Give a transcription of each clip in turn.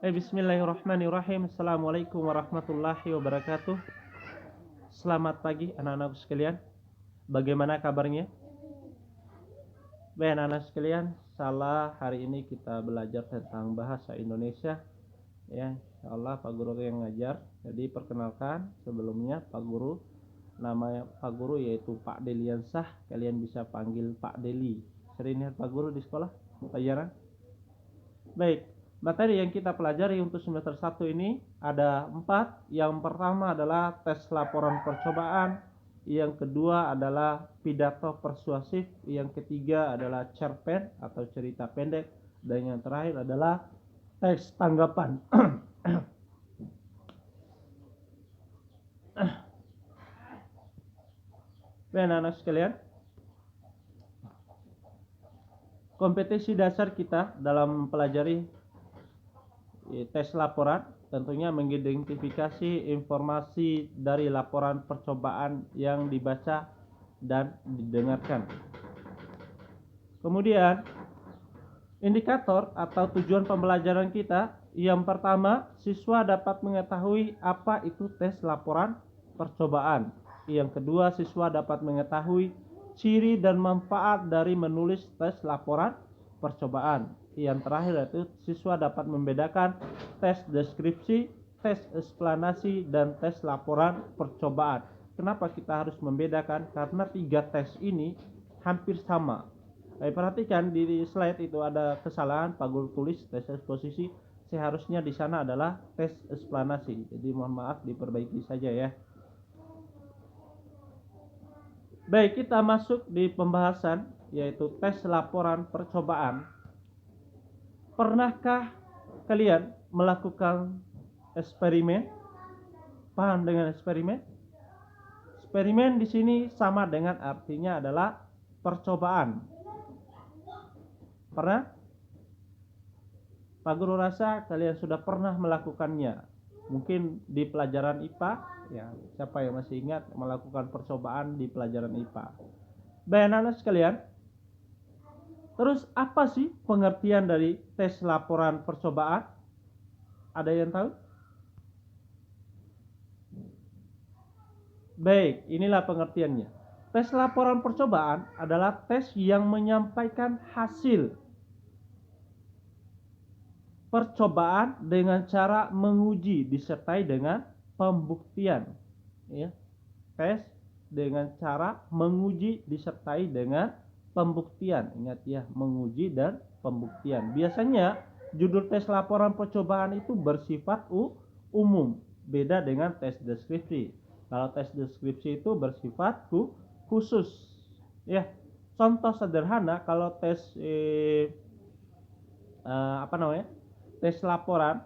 Bismillahirrahmanirrahim. Assalamualaikum warahmatullahi wabarakatuh. Selamat pagi anak-anak sekalian. Bagaimana kabarnya? Baik anak-anak sekalian, salah hari ini kita belajar tentang bahasa Indonesia. Ya, insyaallah Pak Guru yang ngajar. Jadi perkenalkan sebelumnya Pak Guru. Nama Pak Guru yaitu Pak Deliansah. Kalian bisa panggil Pak Deli. Sering lihat Pak Guru di sekolah pelajaran? Baik, materi yang kita pelajari untuk semester 1 ini ada 4. Yang pertama adalah tes laporan percobaan, yang kedua adalah pidato persuasif, yang ketiga adalah cerpen atau cerita pendek, dan yang terakhir adalah teks tanggapan. Baik anak-anak sekalian, kompetisi dasar kita dalam mempelajari tes laporan tentunya mengidentifikasi informasi dari laporan percobaan yang dibaca dan didengarkan. Kemudian indikator atau tujuan pembelajaran kita, yang pertama, siswa dapat mengetahui apa itu tes laporan percobaan. Yang kedua, siswa dapat mengetahui ciri dan manfaat dari menulis tes laporan percobaan. Yang terakhir yaitu siswa dapat membedakan tes deskripsi, tes eksplanasi, dan tes laporan percobaan. Kenapa kita harus membedakan? Karena 3 tes ini hampir sama. Perhatikan di slide itu ada kesalahan, Pak Guru tulis tes eksposisi, seharusnya di sana adalah tes eksplanasi. Jadi mohon maaf, diperbaiki saja ya. Baik, kita masuk di pembahasan yaitu tes laporan percobaan. Pernahkah kalian melakukan eksperimen? Paham dengan eksperimen? Eksperimen di sini sama dengan artinya adalah percobaan. Pernah? Pak Guru rasa kalian sudah pernah melakukannya. Mungkin di pelajaran IPA, ya, siapa yang masih ingat melakukan percobaan di pelajaran IPA? Baik anak-anak sekalian, terus apa sih pengertian dari tes laporan percobaan? Ada yang tahu? Baik, inilah pengertiannya. Tes laporan percobaan adalah tes yang menyampaikan hasil percobaan dengan cara menguji disertai dengan pembuktian. Ya. Tes dengan cara menguji disertai dengan pembuktian. Ingat ya, menguji dan pembuktian. Biasanya judul tes laporan percobaan itu bersifat umum, beda dengan tes deskripsi. Kalau tes deskripsi itu bersifat khusus. Ya, contoh sederhana kalau tes tes laporan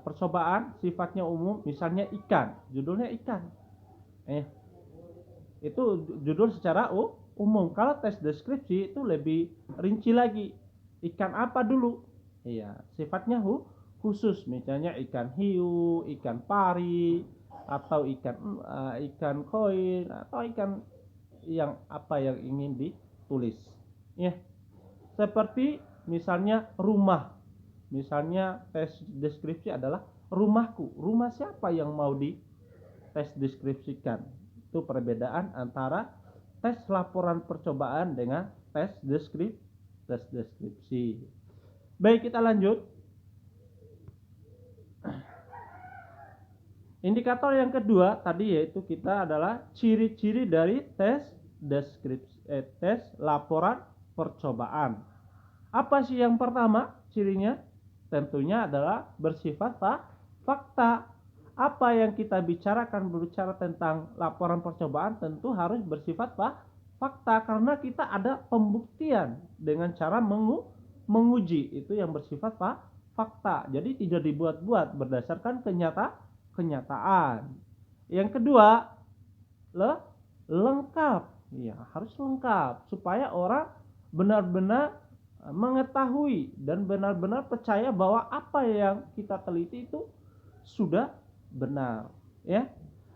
percobaan sifatnya umum, misalnya ikan, judulnya ikan. Itu judul secara umum. Kalau tes deskripsi itu lebih rinci lagi. Ikan apa dulu? Iya, sifatnya khusus, misalnya ikan hiu, ikan pari, atau ikan koin, atau ikan yang apa yang ingin ditulis. Ya. Seperti misalnya rumah. Misalnya tes deskripsi adalah rumahku. Rumah siapa yang mau di tes deskripsikan? Itu perbedaan antara tes laporan percobaan dengan tes deskripsi. Baik, kita lanjut. Indikator yang kedua tadi yaitu kita adalah ciri-ciri dari tes laporan percobaan. Apa sih yang pertama cirinya? Tentunya adalah bersifat fakta. Apa yang kita bicarakan berbicara tentang laporan percobaan tentu harus bersifat fakta, karena kita ada pembuktian dengan cara menguji, itu yang bersifat fakta. Jadi tidak dibuat-buat, berdasarkan kenyataan. Yang kedua, lengkap. Ya, harus lengkap supaya orang benar-benar mengetahui dan benar-benar percaya bahwa apa yang kita teliti itu sudah benar, ya.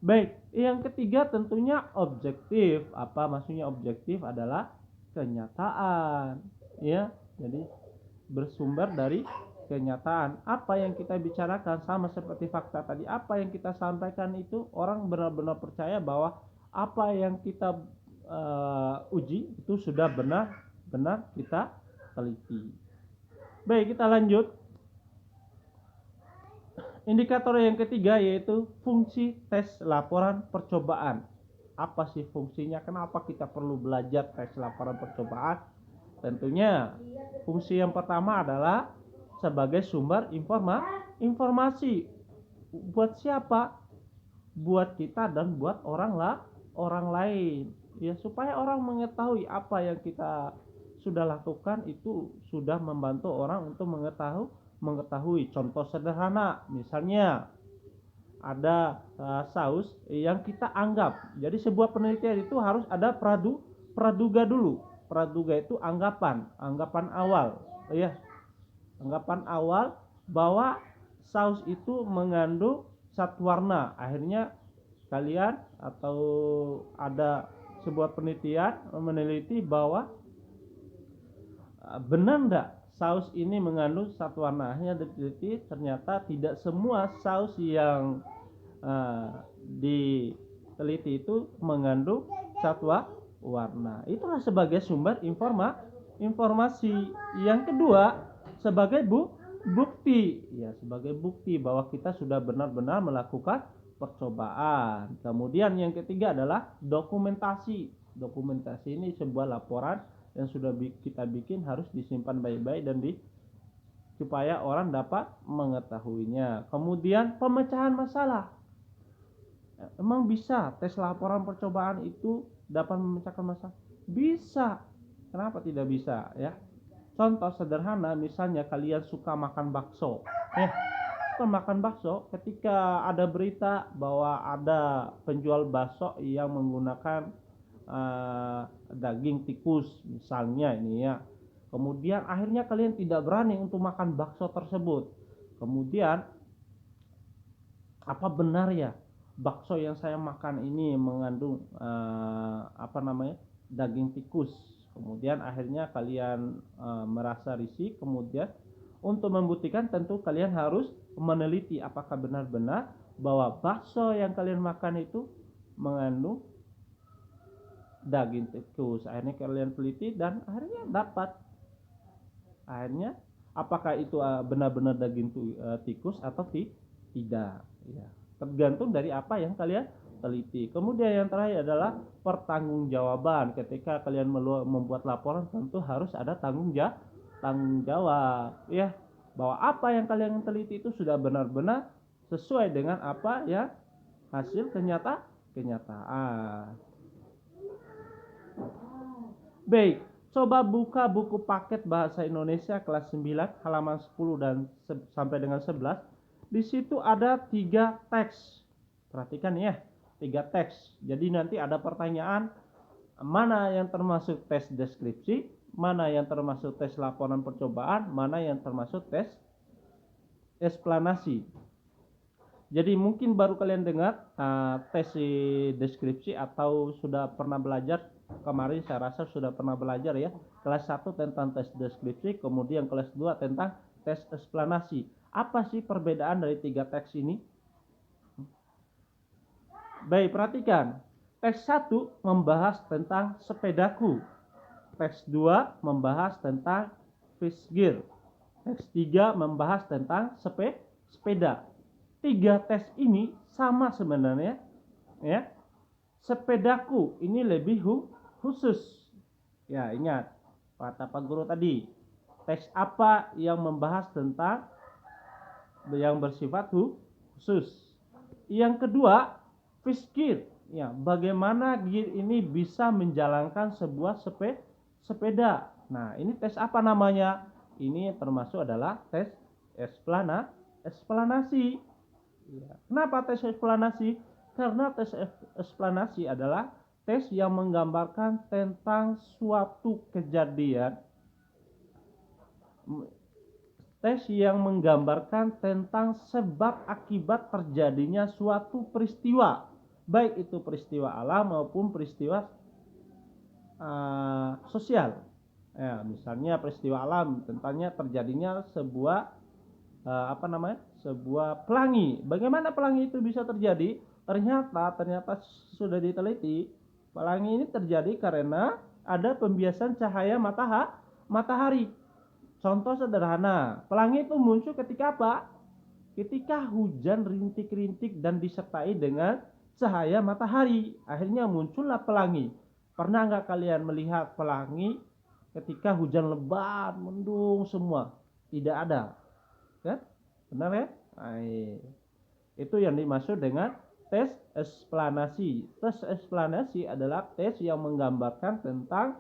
Baik, yang ketiga tentunya objektif. Apa maksudnya objektif? Adalah kenyataan, ya. Jadi bersumber dari kenyataan. Apa yang kita bicarakan sama seperti fakta tadi, apa yang kita sampaikan itu orang benar-benar percaya bahwa apa yang kita uji itu sudah benar-benar kita teliti. Baik, kita lanjut. Indikator yang ketiga yaitu fungsi tes laporan percobaan. Apa sih fungsinya? Kenapa kita perlu belajar tes laporan percobaan? Tentunya fungsi yang pertama adalah sebagai sumber informasi. Buat siapa? Buat kita dan buat orang lain. Ya, supaya orang mengetahui apa yang kita sudah lakukan itu sudah membantu orang untuk mengetahui. Contoh sederhana, misalnya ada saus yang kita anggap. Jadi sebuah penelitian itu harus ada praduga dulu. Praduga itu anggapan awal, ya. Anggapan awal bahwa saus itu mengandung zat warna. Akhirnya kalian atau ada sebuah penelitian meneliti bahwa benar enggak saus ini mengandung zat warna. Akhirnya diteliti, ternyata tidak semua saus yang diteliti itu mengandung zat warna. Itulah sebagai sumber informasi. Yang kedua, sebagai bukti, ya, sebagai bukti bahwa kita sudah benar-benar melakukan percobaan. Kemudian yang ketiga adalah dokumentasi. Dokumentasi ini sebuah laporan yang sudah kita bikin harus disimpan baik-baik dan supaya orang dapat mengetahuinya. Kemudian pemecahan masalah. Emang bisa tes laporan percobaan itu dapat memecahkan masalah? Bisa. Kenapa tidak bisa, ya? Contoh sederhana, misalnya kalian suka makan bakso. Suka makan bakso, ketika ada berita bahwa ada penjual bakso yang menggunakan daging tikus misalnya ini, ya. Kemudian akhirnya kalian tidak berani untuk makan bakso tersebut. Kemudian apa benar ya bakso yang saya makan ini mengandung daging tikus? Kemudian akhirnya kalian merasa risih. Kemudian untuk membuktikan tentu kalian harus meneliti apakah benar-benar bahwa bakso yang kalian makan itu mengandung daging tikus. Akhirnya kalian teliti dan akhirnya dapat. Akhirnya apakah itu benar-benar daging tikus atau tidak, ya. Tergantung dari apa yang kalian teliti. Kemudian yang terakhir adalah pertanggungjawaban. Ketika kalian membuat laporan tentu harus ada tanggung jawab, ya, bahwa apa yang kalian teliti itu sudah benar-benar sesuai dengan apa ya hasil kenyataan. Baik, coba buka buku paket bahasa Indonesia kelas 9 halaman 10 dan sampai dengan 11. Di situ ada 3 teks. Perhatikan ya, 3 teks. Jadi nanti ada pertanyaan, mana yang termasuk tes deskripsi, mana yang termasuk tes laporan percobaan, mana yang termasuk tes eksplanasi. Jadi mungkin baru kalian dengar tes deskripsi atau sudah pernah belajar. Kemarin saya rasa sudah pernah belajar, ya. Kelas 1 tentang tes deskripsi, kemudian kelas 2 tentang tes eksplanasi. Apa sih perbedaan dari 3 teks ini? Baik, perhatikan. Teks 1 membahas tentang sepedaku. Teks 2 membahas tentang fish gear. Teks 3 membahas tentang sepeda. 3 tes ini sama sebenarnya, ya. Sepedaku ini lebih khusus. Ya, ingat kata Pak Guru tadi. Teks apa yang membahas tentang yang bersifat khusus. Yang kedua, fish gear. Ya, bagaimana gear ini bisa menjalankan sebuah sepeda. Nah, ini tes apa namanya? Ini termasuk adalah tes eksplanasi. Ya. Kenapa tes eksplanasi? Karena tes eksplanasi adalah tes yang menggambarkan tentang suatu kejadian. Tes yang menggambarkan tentang sebab akibat terjadinya suatu peristiwa, baik itu peristiwa alam maupun peristiwa sosial. Ya, misalnya peristiwa alam tentangnya terjadinya sebuah sebuah pelangi. Bagaimana pelangi itu bisa terjadi? Ternyata sudah diteliti, pelangi ini terjadi karena ada pembiasan cahaya matahari. Contoh sederhana, pelangi itu muncul ketika apa? Ketika hujan rintik-rintik dan disertai dengan cahaya matahari, akhirnya muncullah pelangi. Pernah nggak kalian melihat pelangi ketika hujan lebat, mendung semua? Tidak ada, kan? Benar ya? Nah, itu yang dimaksud dengan tes eksplanasi. Tes eksplanasi adalah tes yang menggambarkan tentang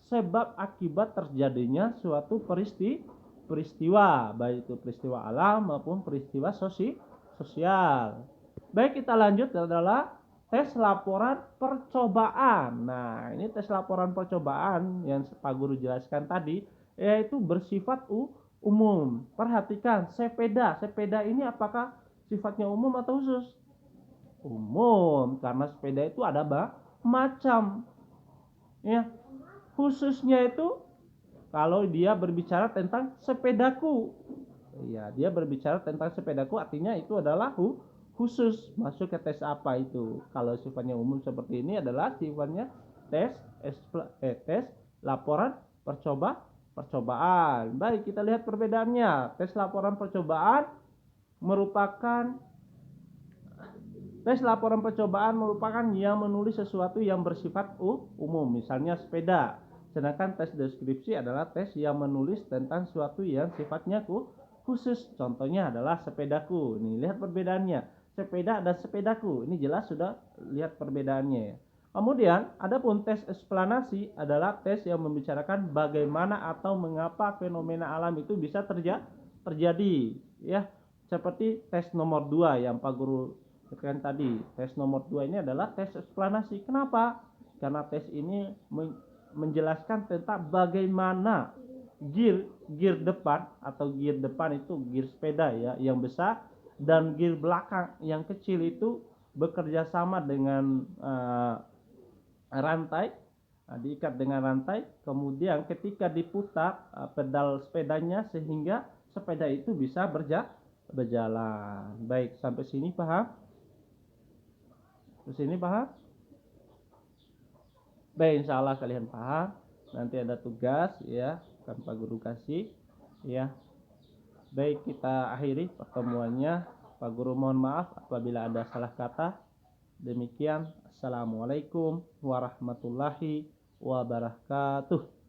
sebab akibat terjadinya suatu peristiwa, baik itu peristiwa alam maupun peristiwa sosial. Baik, kita lanjut adalah tes laporan percobaan. Nah, ini tes laporan percobaan yang Pak Guru jelaskan tadi, yaitu bersifat umum. Perhatikan, sepeda ini apakah sifatnya umum atau khusus? Umum, karena sepeda itu ada macam. Ya, khususnya itu kalau dia berbicara tentang sepedaku. Ya, dia berbicara tentang sepedaku, artinya itu adalah khusus. Masuk ke tes apa itu? Kalau sifatnya umum seperti ini adalah sifatnya tes laporan percobaan. Baik, kita lihat perbedaannya. Tes laporan percobaan merupakan yang menulis sesuatu yang bersifat umum, misalnya sepeda. Sedangkan tes deskripsi adalah tes yang menulis tentang sesuatu yang sifatnya khusus. Contohnya adalah sepedaku. Nih, lihat perbedaannya. Sepeda dan sepedaku. Ini jelas sudah lihat perbedaannya. Kemudian, adapun tes eksplanasi adalah tes yang membicarakan bagaimana atau mengapa fenomena alam itu bisa terjadi. Ya, seperti tes nomor 2 yang Pak Guru katakan tadi. Tes nomor 2 ini adalah tes eksplanasi. Kenapa? Karena tes ini menjelaskan tentang bagaimana gear depan atau gear depan itu gear sepeda ya yang besar, dan gear belakang yang kecil itu bekerja sama dengan rantai, diikat dengan rantai, kemudian ketika diputar pedal sepedanya sehingga sepeda itu bisa berjalan. Baik, sampai sini paham? Di sini paham? Baik, insya Allah kalian paham. Nanti ada tugas ya, akan Pak Guru kasih ya. Baik, kita akhiri pertemuannya. Pak Guru mohon maaf apabila ada salah kata. Demikian, assalamualaikum warahmatullahi wabarakatuh.